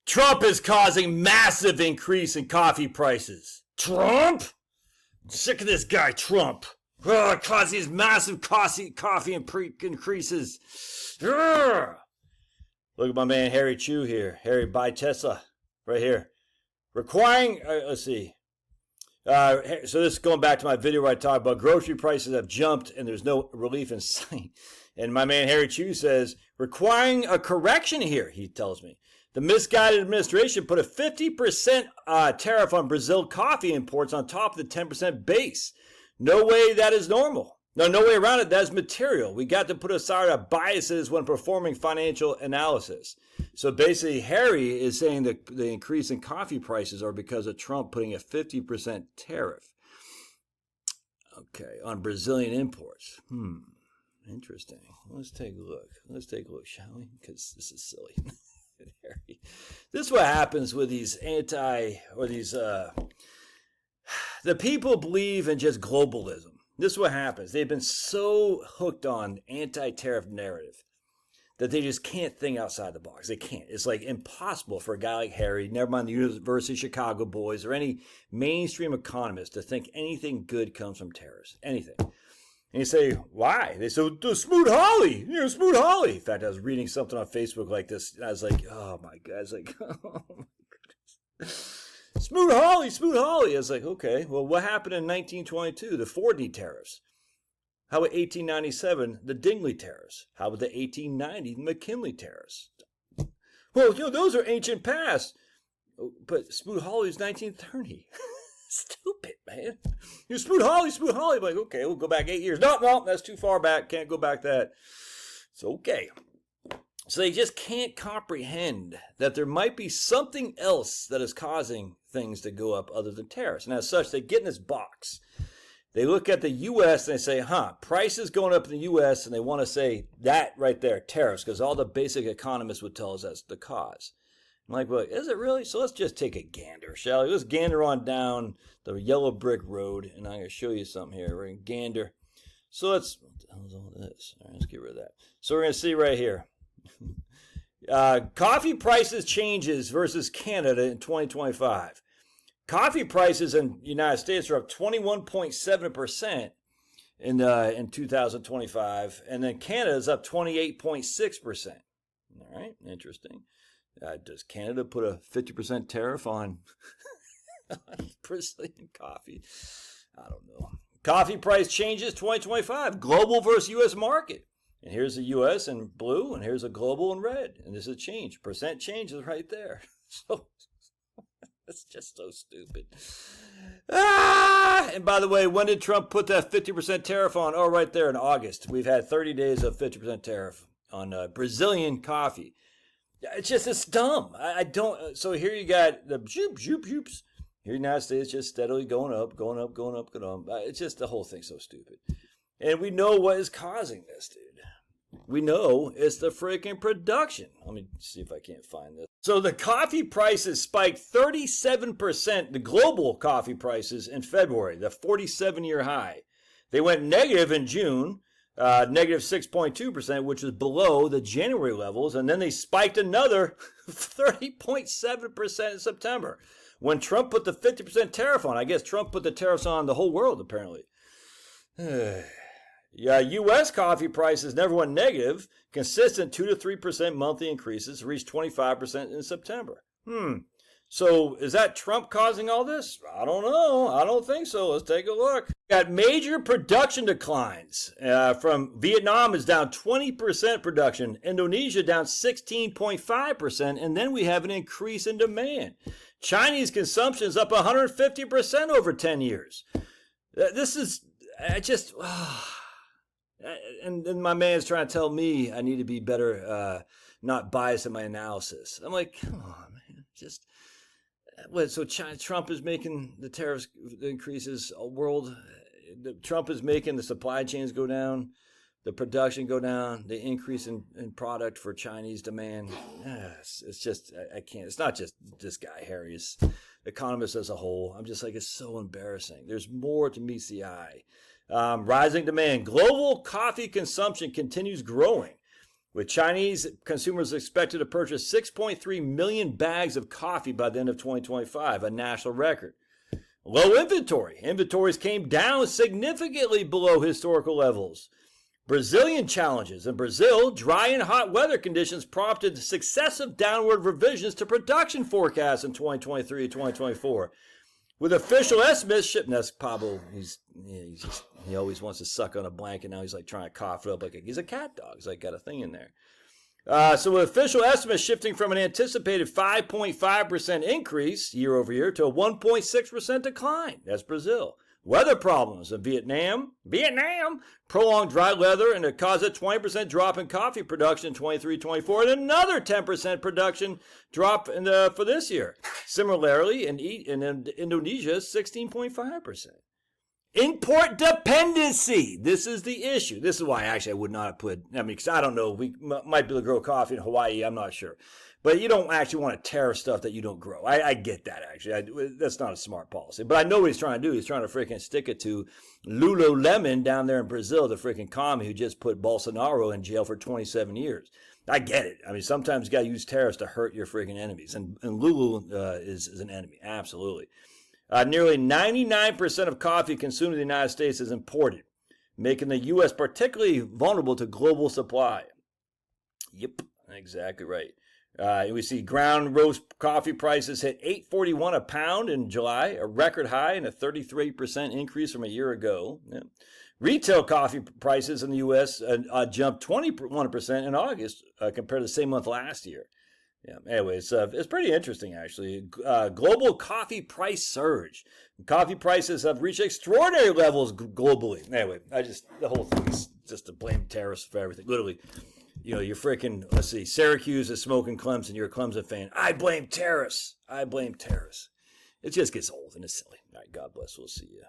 Trump is causing massive increase in coffee prices. Trump? I'm sick of this guy, Trump. Cause these massive coffee increases. Look at my man Harry Chu here. Harry buy Tesla right here. Requiring, let's see. So this is going back to my video where I talk about grocery prices have jumped and there's no relief in sight. And my man Harry Chu says, requiring a correction here, he tells me. The misguided administration put a 50% tariff on Brazil coffee imports on top of the 10% base. No way that is normal. No way around it. That is material. We got to put aside our biases when performing financial analysis. So basically, Harry is saying that the increase in coffee prices are because of Trump putting a 50% tariff, okay, on Brazilian imports. Interesting. Let's take a look. Shall we? Because this is silly. Harry. This is what happens with these the people believe in just globalism. This is what happens. They've been so hooked on anti-tariff narrative that they just can't think outside the box. They can't. It's like impossible for a guy like Harry, never mind the University of Chicago boys or any mainstream economist, to think anything good comes from tariffs. Anything. And you say, why? They say, Smoot Hawley. Smoot Hawley. In fact, I was reading something on Facebook like this, and I was like, oh my God. I was like, oh my goodness. Smoot Hawley. I was like, okay, well, what happened in 1922? The Fordney tariffs. How about 1897, the Dingley tariffs? How about the 1890 McKinley tariffs? Well, those are ancient past. But Smoot Hawley's 1930. Stupid, man. Smoot Hawley. I'm like, okay, we'll go back 8 years. No, that's too far back. Can't go back that. It's okay. So they just can't comprehend that there might be something else that is causing things to go up other than tariffs. And as such, they get in this box. They look at the U.S. and they say, prices going up in the U.S. And they want to say that right there, tariffs, because all the basic economists would tell us that's the cause. I'm like, well, is it really? So let's just take a gander, shall we? Let's gander on down the yellow brick road, and I'm going to show you something here. We're going to gander. So what the hell is all this? All right, let's get rid of that. So we're going to see right here. Coffee prices changes versus Canada in 2025. Coffee prices in the United States are up 21.7% in 2025, and then Canada is up 28.6%. All right, interesting. Does Canada put a 50% tariff on Brazilian coffee? I don't know. Coffee price changes 2025. Global versus U.S. market. And here's the U.S. in blue, and here's a global in red. And this is a change. Percent change is right there. So it's just so stupid. And by the way, when did Trump put that 50% tariff on? Oh, right there in August. We've had 30 days of 50% tariff on Brazilian coffee. It's dumb. I don't. So here you got the zoops. Here in the United States, just steadily going up. It's just the whole thing's so stupid. And we know what is causing this, dude. We know it's the freaking production. Let me see if I can't find this. So the coffee prices spiked 37%, the global coffee prices in February, the 47-year high. They went negative in June, negative 6.2%, which is below the January levels. And then they spiked another 30.7% in September when Trump put the 50% tariff on. I guess Trump put the tariffs on the whole world, apparently. Yeah, U.S. coffee prices never went negative. Consistent 2 to 3% monthly increases reached 25% in September. So is that Trump causing all this? I don't know. I don't think so. Let's take a look. Got major production declines. From Vietnam is down 20% production. Indonesia down 16.5%. And then we have an increase in demand. Chinese consumption is up 150% over 10 years. This is just... And then my man's trying to tell me I need to be better, not biased in my analysis. I'm like, come on, man. Just what? So Trump is making the tariffs increases world. Trump is making the supply chains go down, the production go down, the increase in product for Chinese demand. It's just I can't. It's not just this guy, Harry. It's economists as a whole. I'm just like, it's so embarrassing. There's more to meet the eye. Rising demand. Global coffee consumption continues growing, with Chinese consumers expected to purchase 6.3 million bags of coffee by the end of 2025, a national record. Low inventory. Inventories came down significantly below historical levels. Brazilian challenges. In Brazil, dry and hot weather conditions prompted successive downward revisions to production forecasts in 2023 and 2024. With official estimates, that's Pablo, he always wants to suck on a blanket. Now he's like trying to cough it up like he's a cat dog. He's like got a thing in there. So with official estimates shifting from an anticipated 5.5% increase year over year to a 1.6% decline. That's Brazil. Weather problems in Vietnam, prolonged dry weather, and it caused a 20% drop in coffee production in 23-24, and another 10% production drop for this year. Similarly, in Indonesia, 16.5%. Import dependency. This is the issue. This is why actually I would not have put, because I don't know, we might be able to grow coffee in Hawaii, I'm not sure. But you don't actually want to tariff stuff that you don't grow. I get that, actually. That's not a smart policy. But I know what he's trying to do. He's trying to freaking stick it to Lululemon down there in Brazil, the freaking commie who just put Bolsonaro in jail for 27 years. I get it. Sometimes you got to use tariffs to hurt your freaking enemies. And Lulu is an enemy, absolutely. Nearly 99% of coffee consumed in the United States is imported, making the U.S. particularly vulnerable to global supply. Yep, exactly right. We see ground roast coffee prices hit $8.41 a pound in July, a record high and a 33% increase from a year ago. Yeah. Retail coffee prices in the U.S. Jumped 21% in August compared to the same month last year. Yeah. Anyway, it's pretty interesting, actually. Global coffee price surge. Coffee prices have reached extraordinary levels globally. Anyway, the whole thing is just to blame tariffs for everything. Literally, you're freaking, let's see, Syracuse is smoking Clemson. You're a Clemson fan. I blame tariffs. It just gets old and it's silly. All right, God bless. We'll see you.